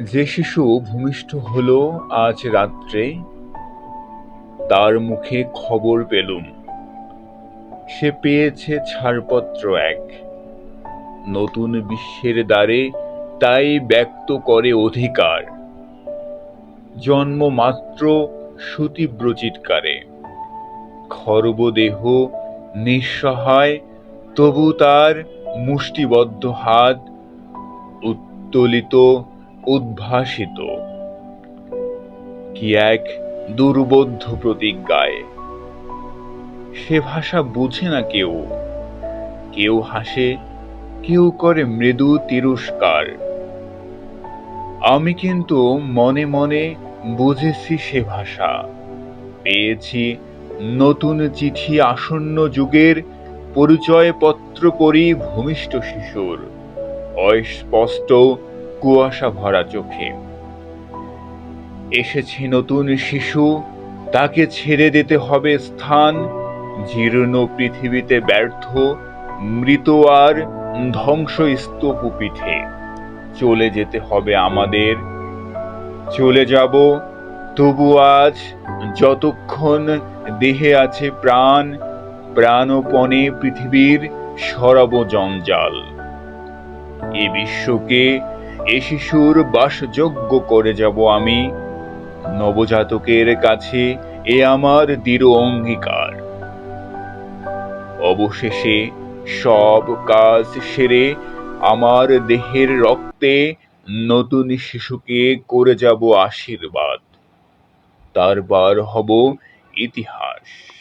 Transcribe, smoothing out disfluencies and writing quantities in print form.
যে শিশু ভূমিষ্ঠ হলো আজ রাত্রে, তার মুখে খবর পেলুম, সে পেয়েছে ছাড়পত্র এক। নতুন বিশ্বের দ্বারে তাই ব্যক্ত করে অধিকার। জন্ম মাত্র সুতীব্র চিৎকারে। খর্বদেহ নিঃসহায়, তবু তার মুষ্টিবদ্ধ হাত উত্তোলিত, উদ্ভাসিত। কি এক দুর্বোধ্য প্রতিজ্ঞায়। সে ভাষা বুঝে না কেউ। কেউ হাসে, কেউ করে মৃদু তিরস্কার। আমি কিন্তু মনে মনে বুঝেছি সে ভাষা। পেয়েছি নতুন চিঠি আসন্ন যুগের, পরিচয়পত্র পড়ি ভূমিষ্ঠ শিশুর, অস্পষ্ট কুয়াশা ভরা চোখে। এসেছে নতুন শিশু, তাকে ছেড়ে দিতে হবে স্থান। জীর্ণ পৃথিবীতে ব্যর্থ, মৃত আর ধ্বংসস্তূপ পিঠে। চলে যেতে হবে আমাদের, চলে যাব। তবু আজ যতক্ষণ দেহে আছে প্রাণ, প্রাণপণে পৃথিবীর সরাব জঞ্জাল। এ বিশ্বকে এ শিশুর বাসযোগ্য করে যাব আমি। নবজাতকের কাছে এ আমার দৃঢ় অঙ্গীকার। অবশেষে সব কাজ সেরে আমার দেহের রক্তে নতুন শিশুকে করে যাব আশীর্বাদ। তারপর হব ইতিহাস।